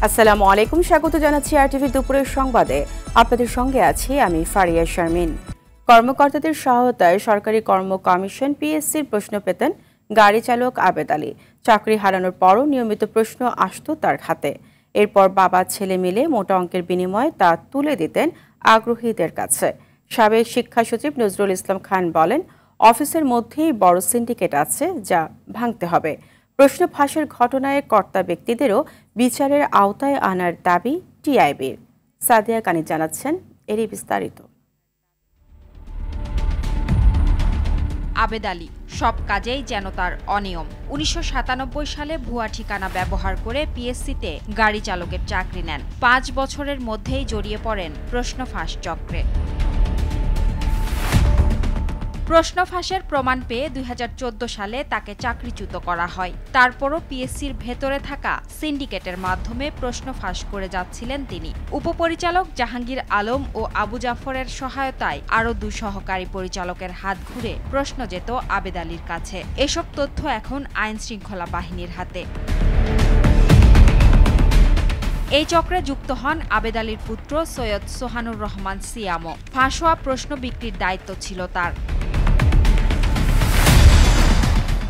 আসসালামু আলাইকুম, স্বাগত জানাচ্ছি RTV দুপুরের সংবাদে। আপনাদের সঙ্গে আছি আমি ফারিয়া শারমিন। কর্মকর্তাদের সহায়তায় সরকারি কর্ম কমিশন PSCর প্রশ্ন পেতেন গাড়ি চালক আবেদ আলী। চাকরি হারানোর পরও নিয়মিত প্রশ্ন আসত তার হাতে। এরপর বাবা ছেলে মিলে মোটা অঙ্কের বিনিময়ে তা তুলে দিতেন আগ্রহীদের কাছে। সাবেক শিক্ষা সচিব নজরুল ইসলাম খান বলেন, অফিসের মধ্যেই বড় সিন্ডিকেট আছে, যা ভাঙতে হবে। প্রশ্ন ফাঁসের ঘটনায় কর্তা ব্যক্তিদেরও বিচারের আওতায় আনার দাবি টিআইবির। সাদিয়া কানি জানাচ্ছেন এরই বিস্তারিত। আবেদ আলী সব কাজেই যেন তার অনিয়ম। ১৯৯৭ সালে ভুয়া ঠিকানা ব্যবহার করে PSCতে গাড়ি চালকের চাকরি নেন। ৫ বছরের মধ্যেই জড়িয়ে পড়েন প্রশ্ন ফাঁস চক্রে। প্রশ্ন ফাঁসের প্রমাণ পেয়ে ২০১৪ সালে তাকে চাকরিচ্যুত করা হয়। তারপরও PSCর ভেতরে থাকা সিন্ডিকেটের মাধ্যমে প্রশ্ন ফাঁস করে যাচ্ছিলেন তিনি। উপপরিচালক জাহাঙ্গীর আলম ও আবু জাফরের সহায়তায় আরও ২ সহকারী পরিচালকের হাত ঘুরে প্রশ্ন যেত আবেদ আলীর কাছে। এসব তথ্য এখন আইন শৃঙ্খলা বাহিনীর হাতে। এই চক্রে যুক্ত হন আবেদ আলীর পুত্র সৈয়দ সোহানুর রহমান সিয়ামও। ফাঁস হওয়া প্রশ্ন বিক্রির দায়িত্ব ছিল তার।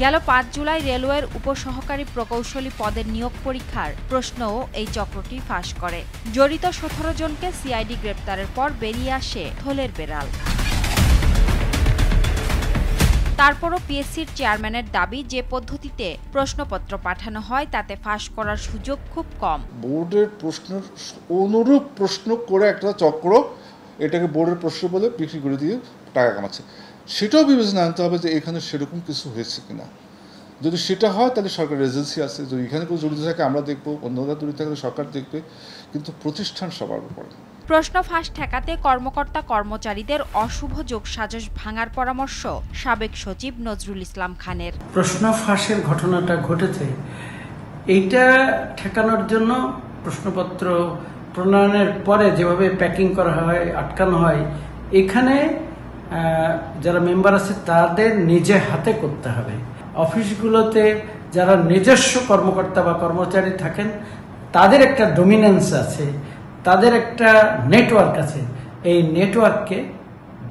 গেল ৫ জুলাই রেলওয়ের উপসহকারী প্রকৌশলী পদের নিয়োগ পরীক্ষার প্রশ্নও এই চক্রটি ফাঁস করে। জড়িত ১৭ জনকে CID গ্রেপ্তারের পর বেরিয়ে আসে থলের বেড়াল। তারপরও PSCর চেয়ারম্যানের দাবি, যে পদ্ধতিতে প্রশ্নপত্র পাঠানো হয় তাতে ফাঁস করার সুযোগ খুব কম। বোর্ডের প্রশ্নের অনুরূপ প্রশ্ন করে একটা চক্র এটাকে বোর্ডের প্রশ্ন বলে বিক্রি করে দিয়ে টাকা কামাচ্ছে। সেটাও বিবেচনা আনতে হবে যে এখানে সেরকম কিছু হয়েছে কিনা। যদি সেটা হয় তাহলে সরকারের এজেন্সি আছে, যদি এখানে কোনো জড়িত থাকে আমরা দেখবো, অন্যরা জড়িত থাকলে সরকার দেখবে, কিন্তু প্রতিষ্ঠান সবার উপরে। প্রশ্ন ফাঁস ঠেকাতে কর্মকর্তা কর্মচারীদের অশুভ যোগসাজশ ভাঙার পরামর্শ সাবেক সচিব নজরুল ইসলাম খানের। প্রশ্ন ফাঁসের ঘটনাটা ঘটেছে, এইটা ঠেকানোর জন্য প্রশ্নপত্র প্রণয়নের পরে যেভাবে প্যাকিং করা হয়, আটকানো হয়, এখানে যারা মেম্বার আছে তাদের নিজে হাতে করতে হবে। অফিসগুলোতে যারা নিজস্ব কর্মকর্তা বা কর্মচারী থাকেন তাদের একটা ডমিনেন্স আছে, তাদের একটা নেটওয়ার্ক আছে, এই নেটওয়ার্ককে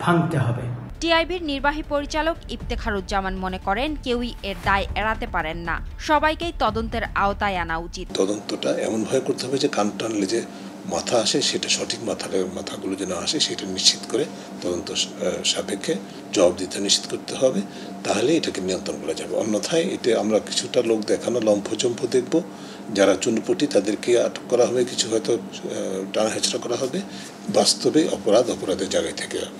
ভাঙতে হবে। টিআইবির নির্বাহী পরিচালক ইফতেখারুজ্জামান মনে করেন, কেউই এর দায় এড়াতে পারেন না, সবাইকেই তদন্তের আওতায় আনা উচিত। তদন্তটা এমনভাবে করতে হবে যে কান টানলে যে মাথা আসে সেটা সঠিক মাথাগুলো যেন আসে সেটা নিশ্চিত করে তদন্ত সাপেক্ষে জবাবদিহিতা নিশ্চিত করতে হবে, তাহলে এটাকে নিয়ন্ত্রণ করা যাবে। অন্যথায় এটা আমরা কিছুটা লোক দেখানো লম্ফজম্ফ দেখব, যারা চুনপটি তাদেরকে আটক করা হবে, কিছু হয়তো টানা হেঁচড়া করা হবে, বাস্তবে অপরাধের জায়গায় থেকে যাবে।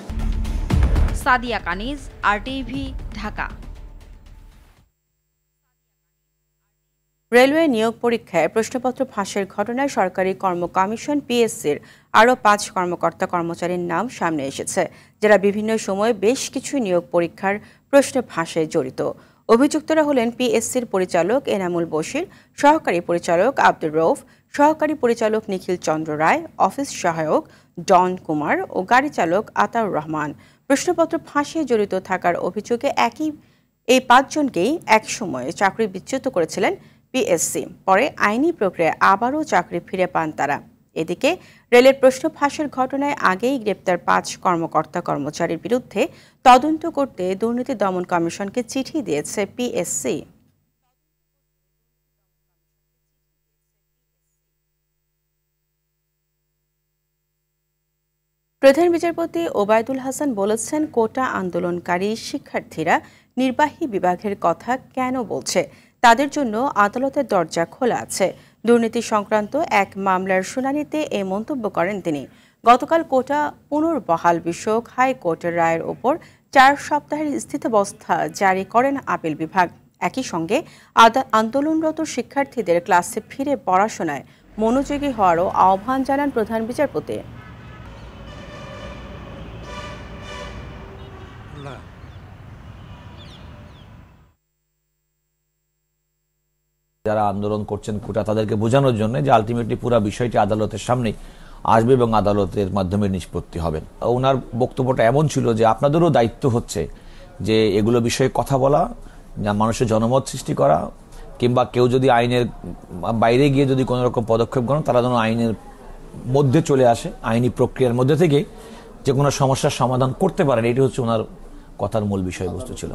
সাদিয়া কানিজ, RTV, ঢাকা। রেলওয়ে নিয়োগ পরীক্ষায় প্রশ্নপত্র ফাঁসের ঘটনায় সরকারি কর্ম কমিশন PSCর আরও ৫ কর্মকর্তা কর্মচারীর নাম সামনে এসেছে, যারা বিভিন্ন সময়ে বেশ কিছু নিয়োগ পরীক্ষার প্রশ্ন ফাঁসে জড়িত। অভিযুক্তরা হলেন PSCর পরিচালক এনামুল বশির, সহকারী পরিচালক আব্দুর রউফ, সহকারী পরিচালক নিখিল চন্দ্র রায়, অফিস সহায়ক ডন কুমার ও গাড়ি চালক আতাউর রহমান। প্রশ্নপত্র ফাঁসে জড়িত থাকার অভিযোগে এই ৫ জনকেই একসময়ে চাকরি বিচ্যুত করেছিলেন PSC। পরে আইনি প্রক্রিয়ায় আবারও চাকরি ফিরে পান তারা। এদিকে রেলের প্রশ্ন ফাঁসের ঘটনায় আগেই গ্রেপ্তার ৫ কর্মকর্তা কর্মচারীর বিরুদ্ধে তদন্ত করতে দুর্নীতি দমন কমিশনকে চিঠি দিয়েছে PSC। প্রধান বিচারপতি ওবায়দুল হাসান বলেছেন, কোটা আন্দোলনকারী শিক্ষার্থীরা নির্বাহী বিভাগের কথা কেন বলছে, তাদের জন্য আদালতের দরজা খোলা আছে। দুর্নীতি সংক্রান্ত এক মামলার শুনানিতে এ মন্তব্য করেন তিনি। গতকাল কোটা পুনর্বহাল বিষয়ক হাইকোর্টের রায়ের ওপর ৪ সপ্তাহের স্থিতাবস্থা জারি করেন আপিল বিভাগ। একই সঙ্গে আন্দোলনরত শিক্ষার্থীদের ক্লাসে ফিরে পড়াশোনায় মনোযোগী হওয়ারও আহ্বান জানান প্রধান বিচারপতি। যারা আন্দোলন করছেন কোটা, তাদেরকে বোঝানোর জন্য যে আলটিমেটলি পুরো বিষয়টি আদালতের সামনে আসবে এবং আদালতের মাধ্যমে নিষ্পত্তি হবে। ওনার বক্তব্যটা এমন ছিল যে আপনাদেরও দায়িত্ব হচ্ছে যে এগুলো বিষয়ে কথা বলা, মানুষের জনমত সৃষ্টি করা, কিংবা কেউ যদি আইনের বাইরে গিয়ে যদি কোনো রকম পদক্ষেপ গ্রহণ, তারা যেন আইনের মধ্যে চলে আসে, আইনি প্রক্রিয়ার মধ্যে থেকে যে কোনো সমস্যার সমাধান করতে পারেন। এটি হচ্ছে ওনার কথার মূল বিষয়বস্তু ছিল।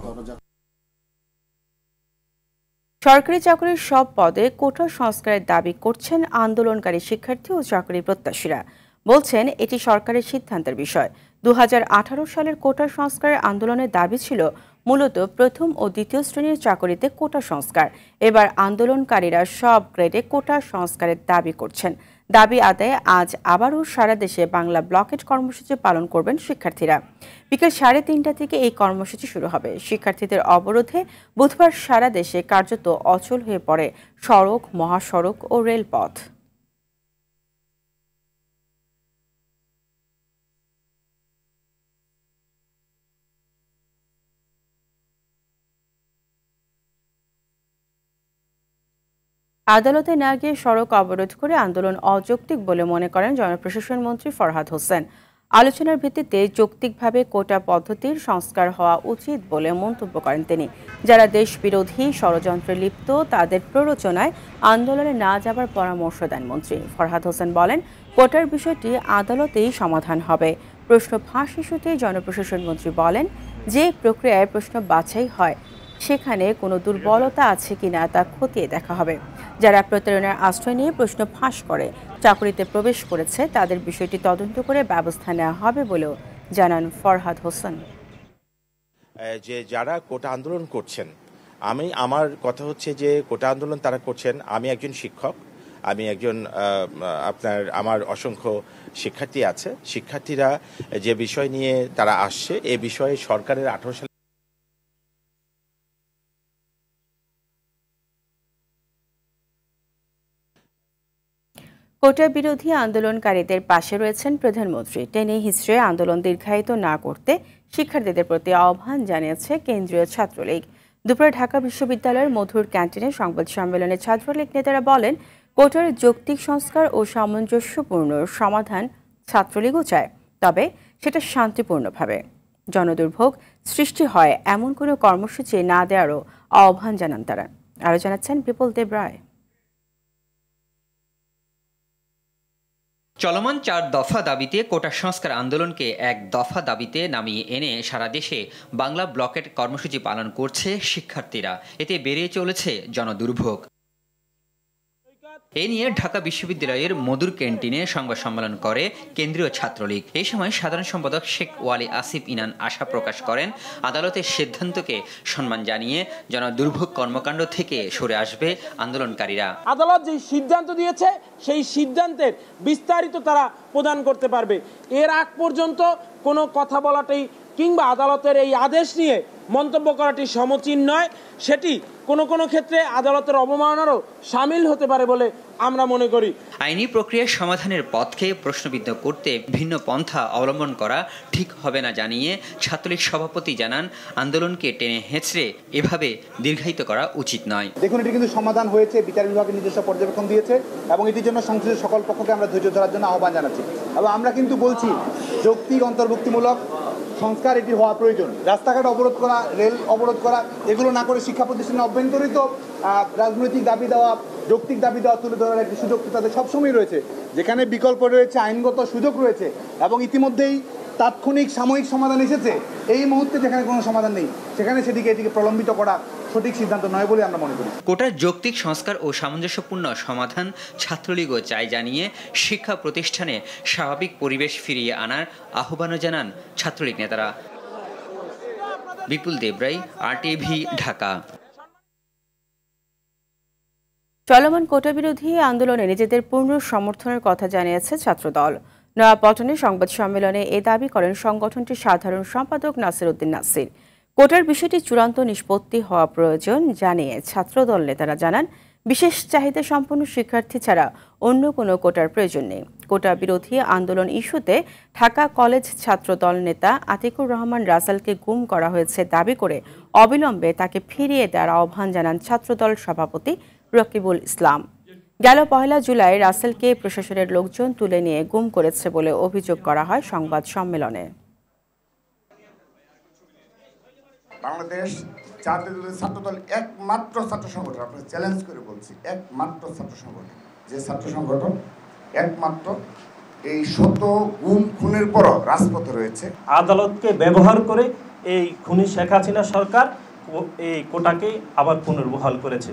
সরকারি চাকরির সব পদে কোটা সংস্কারের দাবি করছেন আন্দোলনকারী শিক্ষার্থী ও চাকরি প্রত্যাশীরা। বলছেন এটি সরকারের সিদ্ধান্তের বিষয়। 2018 সালের কোটা সংস্কারের আন্দোলনের দাবি ছিল মূলত প্রথম ও দ্বিতীয় শ্রেণীর চাকরিতে কোটা সংস্কার। এবার আন্দোলনকারীরা সব গ্রেডে কোটা সংস্কারের দাবি করছেন। দাবি আদায়ে আজ আবারও সারা দেশে বাংলা ব্লকেট কর্মসূচি পালন করবেন শিক্ষার্থীরা। বিকেল 3:30 থেকে এই কর্মসূচি শুরু হবে। শিক্ষার্থীদের অবরোধে বুধবার সারা দেশে কার্যত অচল হয়ে পড়ে সড়ক, মহাসড়ক ও রেলপথ। আদালতে না গিয়ে সড়ক অবরোধ করে আন্দোলন অযৌক্তিক বলে মনে করেন জনপ্রশাসন মন্ত্রী ফরহাদ হোসেন। আলোচনার ভিত্তিতে যৌক্তিকভাবে কোটা পদ্ধতির সংস্কার হওয়া উচিত বলে মন্তব্য করেন তিনি। যারা দেশ বিরোধী ষড়যন্ত্রে লিপ্ত তাদের প্ররোচনায় আন্দোলনে না যাবার পরামর্শ দেন মন্ত্রী। ফরহাদ হোসেন বলেন, কোটার বিষয়টি আদালতেই সমাধান হবে। প্রশ্ন ফাঁস ইস্যুতে জনপ্রশাসন মন্ত্রী বলেন, যে প্রক্রিয়ায় প্রশ্ন বাছাই হয় সেখানে কোনো দুর্বলতা আছে কিনা তা খতিয়ে দেখা হবে। যারা প্রতারণার আশ্রয় নিয়ে প্রশ্ন ফাঁস করে চাকরিতে প্রবেশ করেছে তাদের বিষয়টি তদন্ত করে ব্যবস্থা নেওয়া হবে বলেও জানান ফরহাদ হোসেন। যে যারা কোটা আন্দোলন করছেন, আমার কথা হচ্ছে যে কোটা আন্দোলন তারা করছেন, আমি একজন শিক্ষক, আমি একজন আমার অসংখ্য শিক্ষার্থী আছে। শিক্ষার্থীরা যে বিষয় নিয়ে তারা আসছে এ বিষয়ে সরকারের 18 সালে কোটা বিরোধী আন্দোলনকারীদের পাশে রয়েছেন প্রধানমন্ত্রী। টেনে হিচড়ে আন্দোলন দীর্ঘায়িত না করতে শিক্ষার্থীদের প্রতি আহ্বান জানিয়েছে কেন্দ্রীয় ছাত্রলীগ। দুপুরে ঢাকা বিশ্ববিদ্যালয়ের মধুর ক্যান্টিনে সংবাদ সম্মেলনে ছাত্রলীগ নেতারা বলেন, কোটার যৌক্তিক সংস্কার ও সামঞ্জস্যপূর্ণ সমাধান ছাত্রলীগও চায়, তবে সেটা শান্তিপূর্ণভাবে। জনদুর্ভোগ সৃষ্টি হয় এমন কোনো কর্মসূচি না দেওয়ারও আহ্বান জানান তারা। আরও জানাচ্ছেন বিপুল দেব রায়। চলমান 4 দফা দাবিতে কোটা সংস্কার আন্দোলনকে 1 দফা দাবিতে নামিয়ে এনে সারা দেশে বাংলা ব্লকেট কর্মসূচি পালন করছে শিক্ষার্থীরা। এতে বেড়ে চলেছে জনদুর্ভোগ। এ নিয়ে ঢাকা বিশ্ববিদ্যালয়ের মধুর ক্যান্টিনে সংবাদ সম্মেলন করে কেন্দ্রীয় ছাত্রলীগ। এই সময় সাধারণ সম্পাদক শেখ ওয়ালি আসিফ ইনান আশা প্রকাশ করেন, আদালতের সিদ্ধান্তকে সম্মান জানিয়ে জনদুর্ভোগ কর্মকাণ্ড থেকে সরে আসবে আন্দোলনকারীরা। আদালত যে সিদ্ধান্ত দিয়েছে সেই সিদ্ধান্তের বিস্তারিত তারা প্রদান করতে পারবে। এর আগ পর্যন্ত কোনো কথা বলাটাই কিংবা আদালতের এই আদেশ নিয়ে মন্তব্য করাটি সমীচীন নয়। সেটি কোনো ক্ষেত্রে আদালতের অবমাননারও সামিল হতে পারে বলে আমরা মনে করি। আইনি প্রক্রিয়ার সমাধানের পথকে প্রশ্নবিদ্ধ করতে ভিন্ন পন্থা অবলম্বন করা ঠিক হবে না জানিয়ে ছাত্রলীগ সভাপতি জানান, আন্দোলনকে টেনে হেঁচড়ে এভাবে দীর্ঘায়িত করা উচিত নয়। দেখুন, এটি কিন্তু সমাধান হয়েছে, বিচার বিভাগের নিজস্ব পর্যবেক্ষণ দিয়েছে এবং এটির জন্য সংশ্লিষ্ট সকল পক্ষকে আমরা ধৈর্য ধরার জন্য আহ্বান জানাচ্ছি। এবং আমরা কিন্তু বলছি যৌক্তিক অন্তর্ভুক্তিমূলক সংস্কার এটি হওয়া প্রয়োজন। রাস্তাঘাট অবরোধ করা, রেল অবরোধ করা, এগুলো না করে শিক্ষা প্রতিষ্ঠানে অভ্যন্তরিত রাজনৈতিক দাবি দেওয়া, যৌক্তিক দাবি দেওয়া তুলে ধরার একটি সুযোগ তাদের সবসময় রয়েছে। যেখানে বিকল্প রয়েছে, আইনগত সুযোগ রয়েছে এবং ইতিমধ্যেই তাৎক্ষণিক সাময়িক সমাধান এসেছে, এই মুহূর্তে যেখানে কোনো সমাধান নেই সেখানে এটিকে প্রলম্বিত করা সঠিক সিদ্ধান্ত নয় বলে আমরা মনে করি। কোটার যৌক্তিক সংস্কার ও সামঞ্জস্যপূর্ণ সমাধান ছাত্রলীগও চাই জানিয়ে শিক্ষা প্রতিষ্ঠানে স্বাভাবিক পরিবেশ ফিরিয়ে আনার আহ্বানও জানান ছাত্রলীগ নেতারা। বিপুল দেবরাই, RTV, ঢাকা। চলমান কোটা বিরোধী আন্দোলনে নিজেদের পূর্ণ সমর্থনের কথা জানিয়েছে ছাত্রদল। নয়াপল্টনে সংবাদ সম্মেলনে এ দাবি করেন সংগঠনটির সাধারণ সম্পাদক নাসির উদ্দিন নাসির। কোটার বিষয়টি চূড়ান্ত নিষ্পত্তি হওয়া প্রয়োজন জানিয়ে ছাত্রদল নেতারা জানান, বিশেষ চাহিদা সম্পন্ন শিক্ষার্থী ছাড়া অন্য কোনো কোটার প্রয়োজন নেই। কোটা বিরোধী আন্দোলন ইস্যুতে ঢাকা কলেজ ছাত্রদল নেতা আতিকুর রহমান রাসেলকে গুম করা হয়েছে দাবি করে অবিলম্বে তাকে ফিরিয়ে দেওয়ার আহ্বান জানান ছাত্রদল সভাপতি রকিবুল ইসলাম। গেল 1 জুলাই রাসেলকে প্রশাসনের লোকজন তুলে নিয়ে গুম করেছে বলে অভিযোগ করা হয় সংবাদ সম্মেলনে। বাংলাদেশ জাতীয়তাবাদী ছাত্রদল একমাত্র ছাত্র সংগঠন, আপনাকে চ্যালেঞ্জ করে বলছি, একমাত্র ছাত্র সংগঠন, যে ছাত্র সংগঠন একমাত্র এই শত গুম খুনের পরও রাজপথে রয়েছে। আদালতকে ব্যবহার করে এই খুনি শেখ হাসিনা সরকার এই কোটাকে আবার পুনর্বহাল করেছে।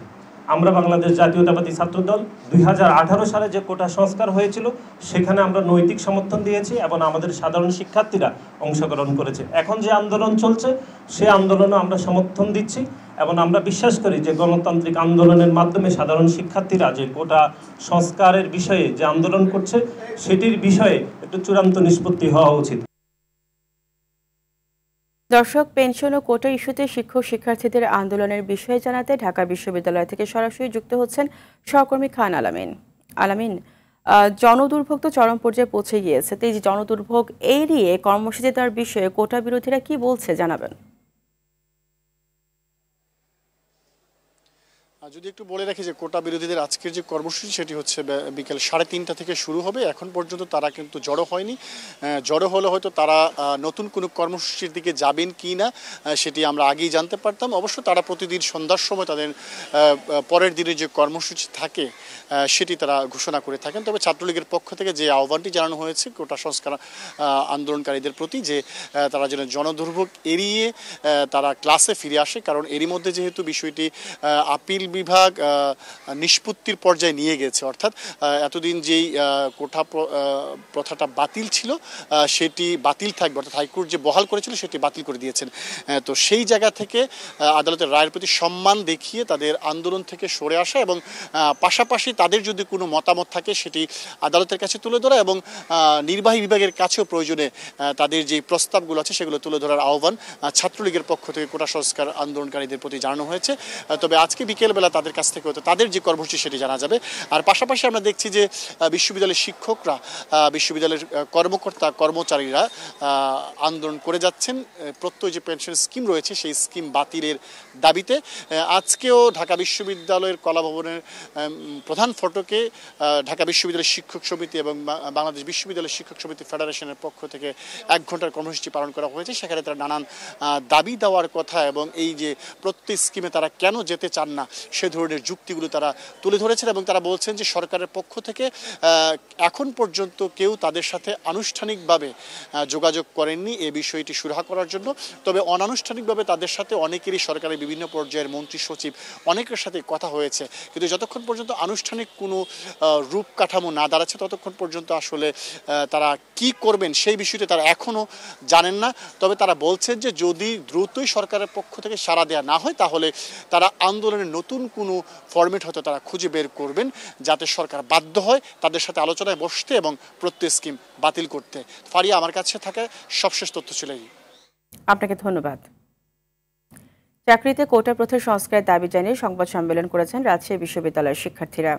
আমরা বাংলাদেশ জাতীয়তাবাদী ছাত্রদল 2018 সালে যে কোটা সংস্কার হয়েছিল সেখানে আমরা নৈতিক সমর্থন দিয়েছি এবং আমাদের সাধারণ শিক্ষার্থীরা অংশগ্রহণ করেছে। এখন যে আন্দোলন চলছে সে আন্দোলনে আমরা সমর্থন দিচ্ছি এবং আমরা বিশ্বাস করি যে গণতান্ত্রিক আন্দোলনের মাধ্যমে সাধারণ শিক্ষার্থীরা যে কোটা সংস্কারের বিষয়ে যে আন্দোলন করছে সেটির বিষয়ে একটু চূড়ান্ত নিষ্পত্তি হওয়া উচিত। দর্শক, পেনশন ও কোটা ইস্যুতে শিক্ষক শিক্ষার্থীদের আন্দোলনের বিষয়ে জানাতে ঢাকা বিশ্ববিদ্যালয় থেকে সরাসরি যুক্ত হচ্ছেন সহকর্মী খান আলামিন। জনদুর্ভোগ তো চরম পর্যায়ে পৌঁছে গিয়েছে, তো এই যে জনদুর্ভোগ এড়িয়ে কর্মসূচি দেওয়ার বিষয়ে কোটা বিরোধীরা কি বলছে জানাবেন। যদি একটু বলে রাখি যে কোটা বিরোধীদের আজকের যে কর্মসূচি সেটি হচ্ছে বিকেল 3:30 থেকে শুরু হবে। এখন পর্যন্ত তারা কিন্তু জড়ো হয়নি। জড়ো হলে হয়তো তারা নতুন কোনো কর্মসূচির দিকে যাবেন কি না সেটি আমরা আগেই জানতে পারতাম। অবশ্য তারা প্রতিদিন সন্ধ্যার সময় তাদের পরের দিনে যে কর্মসূচি থাকে সেটি তারা ঘোষণা করে থাকেন। তবে ছাত্রলীগের পক্ষ থেকে যে আহ্বানটি জানানো হয়েছে কোটা সংস্কার আন্দোলনকারীদের প্রতি, যে তারা যেন জনদুর্ভোগ এড়িয়ে তারা ক্লাসে ফিরে আসে, কারণ এরই মধ্যে যেহেতু বিষয়টি আপিল বিভাগ নিষ্পত্তির পর্যায়ে নিয়ে গেছে, অর্থাৎ এতদিন যেই কোটা প্রথাটা বাতিল ছিল সেটি বাতিল থাকবে, অর্থাৎ হাইকোর্ট যে বহাল করেছিল সেটি বাতিল করে দিয়েছেন। তো সেই জায়গা থেকে আদালতের রায়ের প্রতি সম্মান দেখিয়ে তাদের আন্দোলন থেকে সরে আসা এবং পাশাপাশি তাদের যদি কোনো মতামত থাকে সেটি আদালতের কাছে তুলে ধরা এবং নির্বাহী বিভাগের কাছেও প্রয়োজনে তাদের যে প্রস্তাবগুলো আছে সেগুলো তুলে ধরার আহ্বান ছাত্রলীগের পক্ষ থেকে কোটা সংস্কার আন্দোলনকারীদের প্রতি জানানো হয়েছে। তবে আজকে বিকেলবেলা তাদের কাছ থেকে হয়তো তাদের যে কর্মসূচি সেটি জানা যাবে। আর পাশাপাশি আমরা দেখছি যে বিশ্ববিদ্যালয়ের শিক্ষকরা, বিশ্ববিদ্যালয়ের কর্মকর্তা কর্মচারীরা আন্দোলন করে যাচ্ছেন প্রত্যয় যে পেনশন স্কিম রয়েছে সেই স্কিম বাতিলের দাবিতে। আজকেও ঢাকা বিশ্ববিদ্যালয়ের কলাভবনের প্রধান ফটকে ঢাকা বিশ্ববিদ্যালয়ের শিক্ষক সমিতি এবং বাংলাদেশ বিশ্ববিদ্যালয়ের শিক্ষক সমিতি ফেডারেশনের পক্ষ থেকে 1 ঘন্টার কর্মসূচি পালন করা হয়েছে। সেখানে তারা নানান দাবি দেওয়ার কথা এবং এই যে প্রত্যেক স্কিমে তারা কেন যেতে চান না সে ধরনের যুক্তিগুলো তারা তুলে ধরেছেন এবং তারা বলছেন যে সরকারের পক্ষ থেকে এখন পর্যন্ত কেউ তাদের সাথে আনুষ্ঠানিকভাবে যোগাযোগ করেননি এই বিষয়টি সুরাহা করার জন্য। তবে অনানুষ্ঠানিকভাবে তাদের সাথে অনেকেরই সরকারের বিভিন্ন পর্যায়ের মন্ত্রী সচিব অনেকের সাথে কথা হয়েছে, কিন্তু যতক্ষণ পর্যন্ত আনুষ্ঠানিক কোনো রূপ কাঠামো না দাঁড়াচ্ছে ততক্ষণ পর্যন্ত আসলে তারা কি করবেন সেই বিষয়টি তারা এখনও জানেন না। তবে তারা বলছেন যে যদি দ্রুতই সরকারের পক্ষ থেকে সাড়া দেওয়া না হয় তাহলে তারা আন্দোলনের নতুন কোনো ফরম্যাট হয়তো তারা খুঁজে বের করবেন যাতে সরকার বাধ্য হয় তাদের সাথে আলোচনায় বসতে এবং প্রত্যেক স্কিম বাতিল করতে। ফারিয়া, আমার কাছে থাকা সবশেষ তথ্য ছিল এই। আপনাকে ধন্যবাদ। চাকরিতে কোটা প্রথার সংস্কারের দাবি জানিয়ে সংবাদ সম্মেলন করেছেন রাজশাহী বিশ্ববিদ্যালয়ের শিক্ষার্থীরা।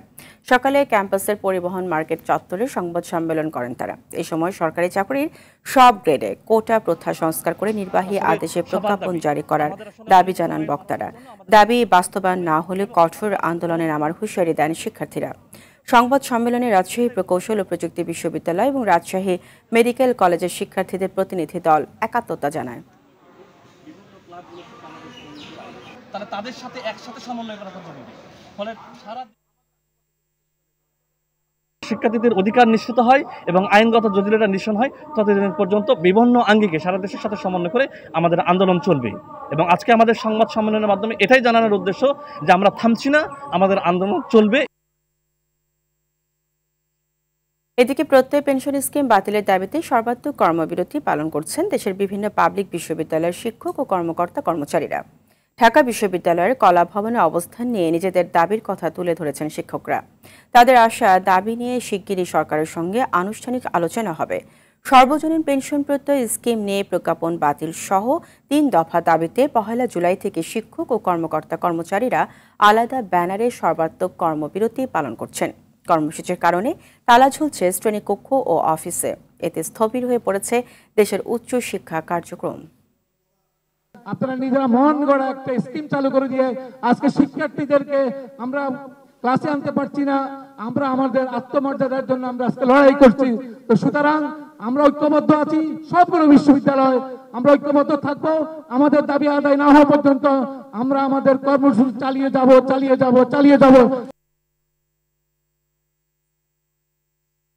সকালে ক্যাম্পাসের পরিবহন মার্কেট চত্বরে সংবাদ সম্মেলন করেন তারা। এই সময় সরকারি চাকরির সব গ্রেডে কোটা প্রথা সংস্কার করে নির্বাহী আদেশে প্রজ্ঞাপন জারি করার দাবি জানান বক্তারা। দাবি বাস্তবায়ন না হলে কঠোর আন্দোলনে নামার হুঁশিয়ারি দেন শিক্ষার্থীরা। সংবাদ সম্মেলনে রাজশাহী প্রকৌশল ও প্রযুক্তি বিশ্ববিদ্যালয় এবং রাজশাহী মেডিকেল কলেজের শিক্ষার্থীদের প্রতিনিধি দল একাত্মতা জানায়। তাহলে তাদের সাথে একসাথে সমন্বয় করা জরুরি। ফলে সারা শিক্ষার্থীদের অধিকার নিশ্চিত হয় এবং আইনগত জটিলতা নিরসন হয় ততদিন পর্যন্ত বিভিন্ন আঙ্গিকে সারা দেশের সাথে সমন্বয় করে আমাদের আন্দোলন চলবে। এবং আজকে আমাদের সংবাদ সম্মেলনের মাধ্যমে এটাই জানানোর উদ্দেশ্য যে আমরা থামছি না, আমাদের আন্দোলন চলবে। এদিকে প্রত্যয় পেনশন স্কিম বাতিলের দাবিতে সর্বাত্মক কর্মবিরতি পালন করছেন দেশের বিভিন্ন পাবলিক বিশ্ববিদ্যালয়ের শিক্ষক ও কর্মকর্তা কর্মচারীরা। ঢাকা বিশ্ববিদ্যালয়ের কলা ভবনে অবস্থান নিয়ে নিজেদের দাবির কথা তুলে ধরেছেন শিক্ষকরা। তাদের আশা, দাবি নিয়ে শিগগিরই সরকারের সঙ্গে আনুষ্ঠানিক আলোচনা হবে। সর্বজনীন পেনশন প্রত্যয় স্কিম নিয়ে প্রজ্ঞাপন বাতিল সহ 3 দফা দাবিতে 1 জুলাই থেকে শিক্ষক ও কর্মকর্তা কর্মচারীরা আলাদা ব্যানারে সর্বাত্মক কর্মবিরতি পালন করছেন। কর্মসূচির কারণে তালা ঝুলছে শ্রেণীকক্ষ ও অফিসে। এতে স্থবির হয়ে পড়েছে দেশের উচ্চ শিক্ষা কার্যক্রম। আপনারা নিজেরা মন গড়া একটা স্কিম চালু করে দিয়ে আজকে শিক্ষার্থীদেরকে আমরা ক্লাসে আনতে পারছি না। আমরা আমাদের আত্মমর্যাদার জন্য আমরা আজকে লড়াই করছি। তো সুতরাং আমরা ঐক্যবদ্ধ আছি, সবগুলো বিশ্ববিদ্যালয় আমরা ঐক্যবদ্ধ থাকবো। আমাদের দাবি আদায় না হওয়া পর্যন্ত আমরা আমাদের কর্মসূচি চালিয়ে যাব।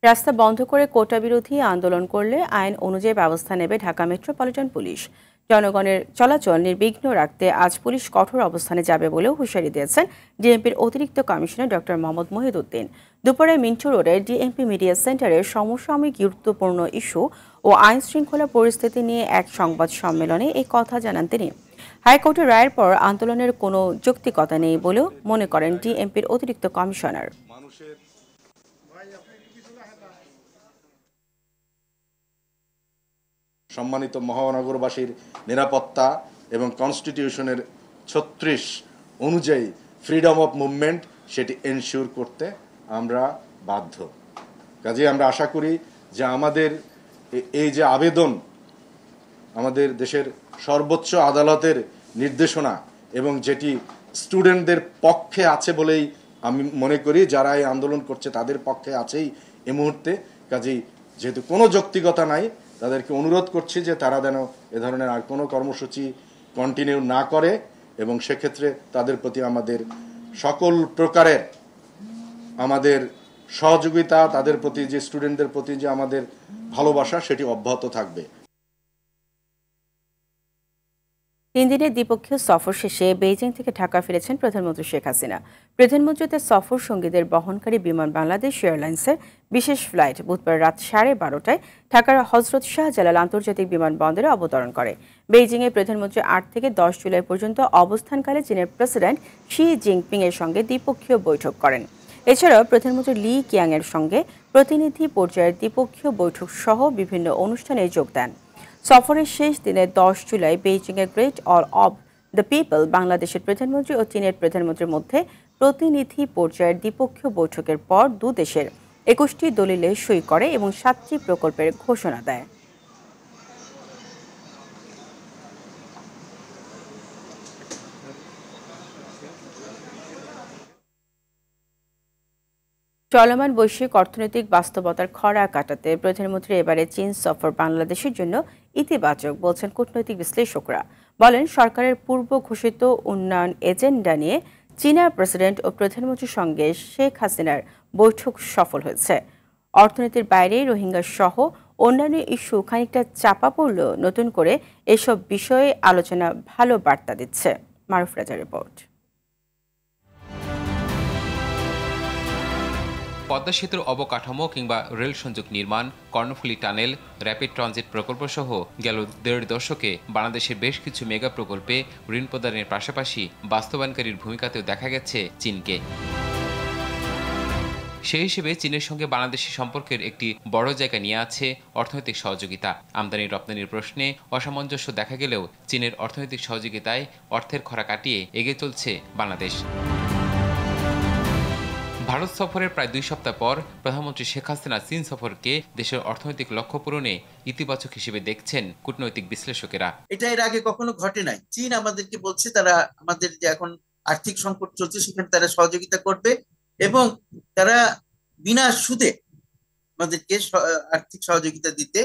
রাস্তা বন্ধ করে কোটা বিরোধী আন্দোলন করলে আইন অনুযায়ী ব্যবস্থা নেবে ঢাকা মেট্রোপলিটন পুলিশ। জনগণের চলাচল নির্বিঘ্ন রাখতে আজ পুলিশ কঠোর অবস্থানে যাবে বলেও হুঁশিয়ারি দিয়েছেন ডিএমপির অতিরিক্ত কমিশনার ডক্টর মোহাম্মদ মহিউদ্দিন। দুপুরে মিন্টু রোডের ডিএমপি মিডিয়া সেন্টারের সমসাময়িক গুরুত্বপূর্ণ ইস্যু ও আইন শৃঙ্খলা পরিস্থিতি নিয়ে এক সংবাদ সম্মেলনে এই কথা জানান তিনি। হাইকোর্টের রায়ের পর আন্দোলনের কোনো যৌক্তিকতা নেই বলেও মনে করেন ডিএমপির অতিরিক্ত কমিশনার। সম্মানিত মহানগরবাসীর নিরাপত্তা এবং কনস্টিটিউশনের 36 অনুযায়ী ফ্রিডম অফ মুভমেন্ট সেটি এনশিওর করতে আমরা বাধ্য। কাজেই আমরা আশা করি যে আমাদের এই যে আবেদন আমাদের দেশের সর্বোচ্চ আদালতের নির্দেশনা এবং যেটি স্টুডেন্টদের পক্ষে আছে বলেই আমি মনে করি, যারা এই আন্দোলন করছে তাদের পক্ষে আছেই এই মুহূর্তে। কাজেই যেহেতু কোনো যৌক্তিকতা নাই, তাদেরকে অনুরোধ করছি যে তারা যেন এ ধরনের আর কোনো কর্মসূচি কন্টিনিউ না করে এবং সেক্ষেত্রে তাদের প্রতি আমাদের সকল প্রকারের আমাদের সহযোগিতা, তাদের প্রতি যে স্টুডেন্টদের প্রতি যে আমাদের ভালোবাসা সেটি অব্যাহত থাকবে। 3 দিনের দ্বিপক্ষীয় সফর শেষে বেইজিং থেকে ঢাকা ফিরেছেন প্রধানমন্ত্রী শেখ হাসিনা। প্রধানমন্ত্রীদের সফর সঙ্গীদের বহনকারী বিমান বাংলাদেশ এয়ারলাইন্সের বিশেষ ফ্লাইট বুধবার রাত 12:30টায় ঢাকার হযরত শাহজালাল আন্তর্জাতিক বিমানবন্দরে অবতরণ করে। বেইজিংয়ে প্রধানমন্ত্রী 8 থেকে 10 জুলাই পর্যন্ত অবস্থানকালে চীনের প্রেসিডেন্ট শি জিনপিং এর সঙ্গে দ্বিপক্ষীয় বৈঠক করেন। এছাড়াও প্রধানমন্ত্রী লি কিয়াং এর সঙ্গে প্রতিনিধি পর্যায়ের দ্বিপক্ষীয় বৈঠক সহ বিভিন্ন অনুষ্ঠানে যোগ দেন। সফরের শেষ দিনে 10 জুলাই বেইজিংয়ের great hall of the people বাংলাদেশের প্রধানমন্ত্রী ও চীনের প্রধানমন্ত্রীর মধ্যে প্রতিনিধি পর্যায়ের দ্বিপক্ষীয় বৈঠকের পর দু দেশের 21টি দলিলে সই করে এবং 7টি প্রকল্পের ঘোষণা দেয়। চলমান বৈশ্বিক অর্থনৈতিক বাস্তবতার খরা কাটাতে প্রধানমন্ত্রী এবারে চীন সফর বাংলাদেশের জন্য ইতিবাচক বলছেন কূটনৈতিক বিশ্লেষকরা। বলেন, সরকারের পূর্ব ঘোষিত উন্নয়ন এজেন্ডা নিয়ে চীনা প্রেসিডেন্ট ও প্রধানমন্ত্রীর সঙ্গে শেখ হাসিনার বৈঠক সফল হয়েছে। অর্থনীতির বাইরে রোহিঙ্গা সহ অন্যান্য ইস্যু খানিকটা চাপা পড়লেও নতুন করে এসব বিষয়ে আলোচনা ভালো বার্তা দিচ্ছে। মারুফ রাজা রিপোর্ট। পদ্মা সেতুর অবকাঠামো কিংবা রেল সংযোগ নির্মাণ, কর্ণফুলী টানেল, র্যাপিড ট্রানজিট প্রকল্প সহ গেল 1.5 দশকে বাংলাদেশের বেশ কিছু মেগা প্রকল্পে ঋণ প্রদানের পাশাপাশি বাস্তবায়নকারীর ভূমিকাতেও দেখা গেছে চীনকে। সেই হিসেবে চীনের সঙ্গে বাংলাদেশের সম্পর্কের একটি বড় জায়গা নিয়ে আছে অর্থনৈতিক সহযোগিতা। আমদানি রপ্তানির প্রশ্নে অসামঞ্জস্য দেখা গেলেও চীনের অর্থনৈতিক সহযোগিতায় অর্থের খরা কাটিয়ে এগিয়ে চলছে বাংলাদেশ। ভারত সফরের প্রায় 2 সপ্তাহ পর প্রধানমন্ত্রী শেখ হাসিনা চীন সফরকে দেশের অর্থনৈতিক লক্ষ্য পূরণে ইতিবাচক হিসেবে দেখছেন কূটনৈতিক বিশ্লেষকেরা। এটা এর আগে কখনো ঘটে নাই। চীন আমাদেরকে বলছে তারা আমাদের যে এখন আর্থিক সংকট চলছে সেখানে তারা সহযোগিতা করবে এবং তারা বিনা সুদে আমাদেরকে আর্থিক সহযোগিতা দিতে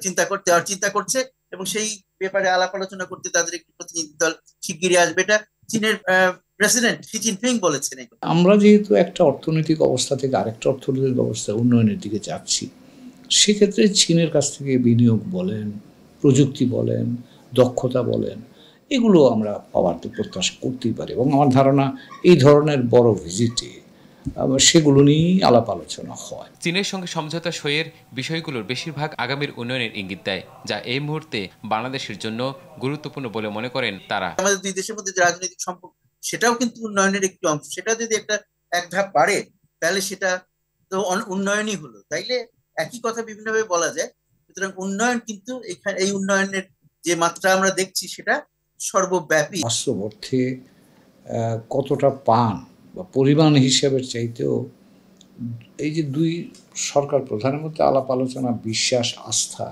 চিন্তা করছে এবং সেই ব্যাপারে আলাপ আলোচনা করতে তাদের একটি প্রতিনিধি দল শিগগিরই আসবে। এটা চীনের প্রেসিডেন্ট শি জিনপিং বলেছেন। আমরা যেহেতু একটা অর্থনৈতিক অবস্থা থেকে আরেকটা অর্থনৈতিক অবস্থা উন্নয়নের দিকে যাচ্ছি, সেক্ষেত্রে চীনের কাছ থেকে বিনিয়োগ বলেন, প্রযুক্তি বলেন, দক্ষতা বলেন, এগুলো আমরা পাওয়ার তো প্রত্যাশা করতেই পারি এবং আমার ধারণা এই ধরনের বড় ভিজিটে সেগুলো নিয়েই আলাপ আলোচনা হয়। চীনের সঙ্গে সমঝোতা সইয়ের বিষয়গুলোর বেশিরভাগ আগামীর উন্নয়নের ইঙ্গিত দেয়, যা এই মুহূর্তে বাংলাদেশের জন্য গুরুত্বপূর্ণ বলে মনে করেন তারা। আমাদের দুই দেশের মধ্যে যে রাজনৈতিক সম্পর্ক সেটাও কিন্তু উন্নয়নের একটি অংশ। সেটা যদি এক ধাপ বাড়ে তাহলে সেটা তো উন্নয়নই হলো। তাইলে একই কথা বিভিন্নভাবে বলা যায়। সুতরাং উন্নয়ন কিন্তু এই উন্নয়নের যে মাত্রা আমরা দেখছি সেটা সর্বব্যাপী। বাস্তব অর্থে কতটা পান বা পরিমাণ হিসাবের চাইতেও এই যে দুই সরকার প্রধানের মধ্যে আলাপ আলোচনা, বিশ্বাস, আস্থা,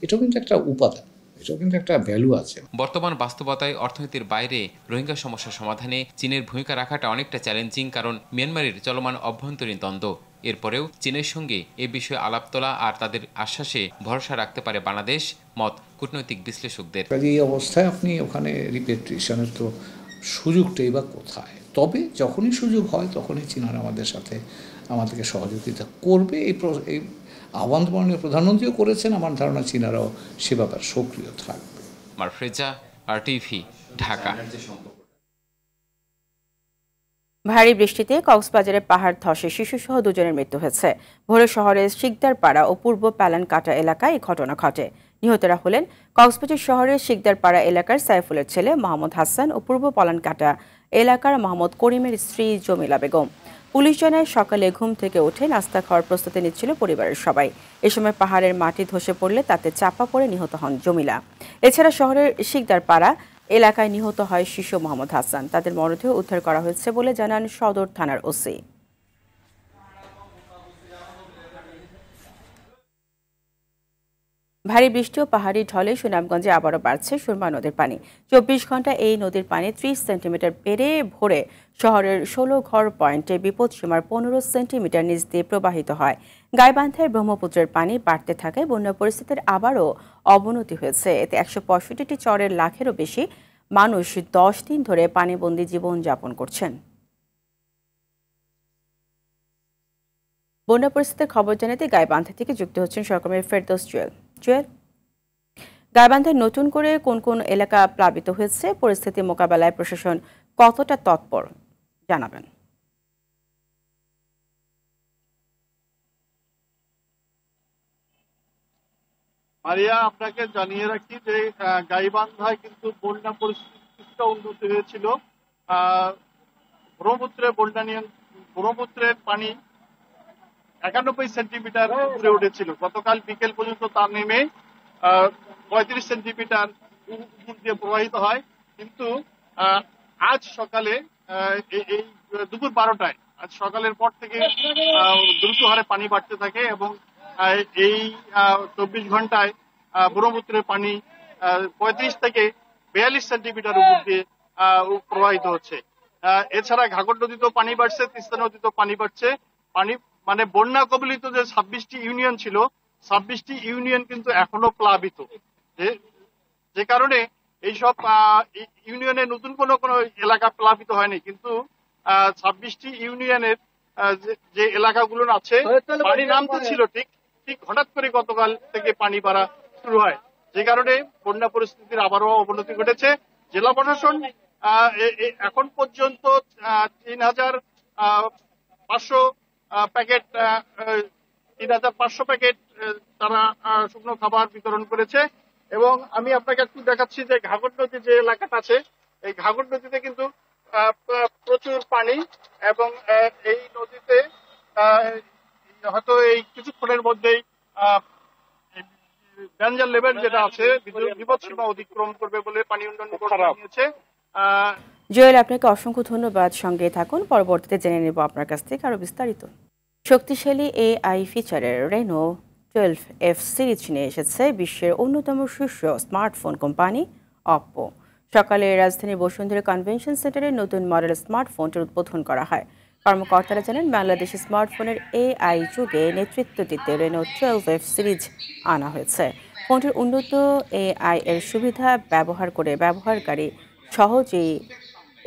এটাও কিন্তু একটা উপাদান, এটাও কিন্তু একটা ভ্যালু আছে। বর্তমান বাস্তবতায় অর্থনীতির বাইরে রোহিঙ্গা সমস্যা সমাধানে চীনের ভূমিকা রাখাটা অনেকটা চ্যালেঞ্জিং, কারণ মিয়ানমারের চলমান অভ্যন্তরীণ দ্বন্দ্ব। এরপরেও চীনের সঙ্গে এ বিষয়ে আলাপ তোলা আর তাদের আশ্বাসে ভরসা রাখতে পারে বাংলাদেশ, মত কূটনৈতিক বিশ্লেষকদের। এই অবস্থায় আপনি ওখানে রিপেট্রিশনের তো সুযোগটাই বা কোথায়? তবে যখনই সুযোগ হয় তখনই চীনারা আমাদেরকে সহযোগিতা করবে। এই আহ্বান মাননীয় প্রধানমন্ত্রীও করেছেন, আমার ধারণা চীনারাও সে ব্যাপারে সক্রিয় থাকবে। মারফ্রেজা, RTV, ঢাকা। ভারী বৃষ্টিতে কক্সবাজারে পাহাড় ধসে শিশুসহ 2 জনের মৃত্যু হয়েছে। ভোরে শহরের শিকদারপাড়া ও পূর্ব প্যালানকাটা এলাকায় এই ঘটনা ঘটে। নিহতরা হলেন কক্সবাজার শহরের শিকদারপাড়া এলাকার সাইফুলের ছেলে মোহাম্মদ হাসান ও পূর্ব প্যালানকাটা এলাকার মোহাম্মদ করিমের স্ত্রী জমিলা বেগম। পুলিশ জানায় সকালে ঘুম থেকে উঠে নাস্তা খাওয়ার প্রস্তুতি নিচ্ছিল পরিবারের সবাই। এ সময় পাহাড়ের মাটি ধসে পড়লে তাতে চাপা পড়ে নিহত হন জমিলা। এছাড়া শহরের শিকদারপাড়া এলাকায় নিহত হয় শিশু মোহাম্মদ হাসান। তাদের মরদেহ উদ্ধার করা হয়েছে বলে জানান সদর থানার ওসি। ভারী বৃষ্টি ও পাহাড়ি ঢলে সুনামগঞ্জে আবারও বাড়ছে সুরমা নদীর পানি। 24 ঘন্টা এই নদীর পানি 30 সেন্টিমিটার বেড়ে ভোরে শহরের 16 ঘর পয়েন্টে বিপদসীমার 15 সেন্টিমিটার নিচ দিয়ে প্রবাহিত হয়। গাইবান্ধায় ব্রহ্মপুত্রের পানি বাড়তে থাকায় বন্যা পরিস্থিতির আবারও অবনতি হয়েছে। এতে 165টি চরের লাখেরও বেশি মানুষ 10 দিন ধরে পানিবন্দী জীবনযাপন করছেন। বন্যা পরিস্থিতির খবর জানাতে গাইবান্ধা থেকে যুক্ত হচ্ছেন সহকর্মী ফেরদৌস জুয়েল। গাইবান্ধায় নতুন করে কোন কোন এলাকা প্লাবিত হয়েছে, পরিস্থিতি মোকাবেলায় প্রশাসন কতটা তৎপর জানাবেন? মারিয়া, আপনাকে জানিয়ে রাখি যে গাইবান্ধায় কিন্তু বন্যা পরিস্থিতি কিছুটা উন্নতি হয়েছিল। ব্রহ্মপুত্রের পানি 91 সেন্টিমিটার উপরে উঠেছিল। গতকাল বিকেল পর্যন্ত তা নেমে 35 সেন্টিমিটার উপর দিয়ে প্রবাহিত হয়। কিন্তু আজ সকালে এই দুপুর 12টায় আজ সকালের পর থেকে দ্রুত হারে পানি বাড়তে থাকে এবং এই 24 ঘন্টায় ব্রহ্মপুত্রের পানি 35 থেকে 42 সেন্টিমিটার উপর দিয়ে প্রবাহিত হচ্ছে। এছাড়া ঘাঘর নদীতেও পানি বাড়ছে, তিস্তা নদীতেও পানি বাড়ছে। পানি মানে বন্যা কবলিত যে 26টি ইউনিয়ন ছিল, 26টি ইউনিয়ন কিন্তু এখনো প্লাবিত, যে কারণে এইসব ইউনিয়নে নতুন কোনো এলাকা প্লাবিত হয়নি। কিন্তু 26টি ইউনিয়নের যে এলাকাগুলো আছে পানি নামতে ছিল ঠিক হঠাৎ করে গতকাল থেকে পানি বাড়া শুরু হয়, যে কারণে বন্যা পরিস্থিতির আবারও অবনতি ঘটেছে। জেলা প্রশাসন এখন পর্যন্ত 3,500 প্যাকেট তারা শুকনো খাবার বিতরণ করেছে। এবং আমি আপনাকে একটু দেখাচ্ছি যে ঘাঘর নদী যে এলাকাটা আছে, এই ঘাঘর নদীতে কিন্তু প্রচুর পানি এবং এই নদীতে হয়তো এই কিছুক্ষণের মধ্যেই ডেঞ্জার লেভেল যেটা আছে বিপদসীমা অতিক্রম করবে বলে পানি উন্নয়ন বোর্ড জানিয়েছে। জয়েল, আপনাকে অসংখ্য ধন্যবাদ। সঙ্গে থাকুন, পরবর্তীতে জেনে নেব আপনার কাছ থেকে আরো বিস্তারিত। শক্তিশালী AI ফিচারের রেনো 12F সিরিজ নিয়ে এসেছে বিশ্বের অন্যতম শীর্ষ স্মার্টফোন কোম্পানি অপ্পো। সকালে রাজধানীর বসুন্ধরা কনভেনশন সেন্টারে নতুন মডেল স্মার্টফোনটির উদ্বোধন করা হয়। কর্মকর্তারা জানান, বাংলাদেশে স্মার্টফোনের AI যুগে নেতৃত্ব দিতে রেনো 12F সিরিজ আনা হয়েছে। ফোনটির উন্নত AI এর সুবিধা ব্যবহার করে ব্যবহারকারী সহজেই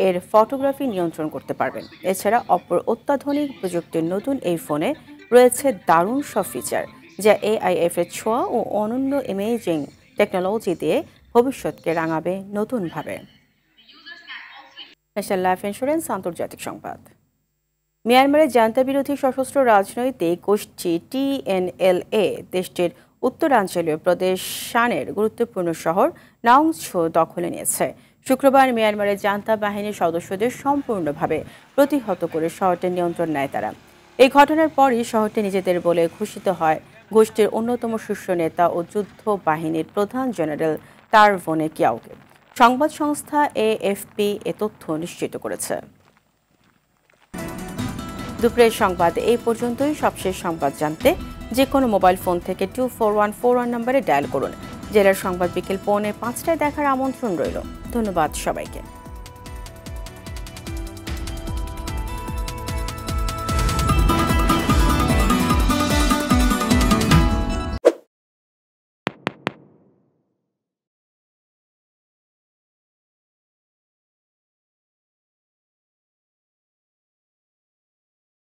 এর ফটোগ্রাফি নিয়ন্ত্রণ করতে পারবেন। এছাড়া অপর অত্যাধুনিক প্রযুক্তির নতুন এই ফোনে রয়েছে দারুণ সব ফিচার, যা AIF এর ছোঁয়া ও অনন্য ইমেজিং টেকনোলজি দিয়ে ভবিষ্যৎকে রাঙাবে নতুনভাবে। ন্যাশনাল লাইফ ইন্স্যুরেন্স আন্তর্জাতিক সংবাদ। মিয়ানমারের জান্তা বিরোধী সশস্ত্র রাজনৈতিক গোষ্ঠী TNLA দেশটির উত্তরাঞ্চলীয় প্রদেশ শানের গুরুত্বপূর্ণ শহর নাওংছো দখলে নিয়েছে। শুক্রবার মিয়ানমারের জান্তা বাহিনীর সদস্যদের সম্পূর্ণভাবে প্রতিহত করে শহরটির নিয়ন্ত্রণ নেয় তারা। এই ঘটনার পরই শহরটি নিজেদের বলে ঘোষিত হয় গোষ্ঠীর অন্যতম শীর্ষ নেতা ও যুদ্ধ বাহিনীর প্রধান জেনারেল তারভনে কিয়াওকে। সংবাদ সংস্থা AFP এ তথ্য নিশ্চিত করেছে। দুপুরের সংবাদ এই পর্যন্তই। সবশেষ সংবাদ জানতে যে কোনো মোবাইল ফোন থেকে 24141 নম্বরে ডায়াল করুন। জেলার সংবাদ বিকেল 4:45টায় দেখার আমন্ত্রণ রইল। ধন্যবাদ সবাইকে।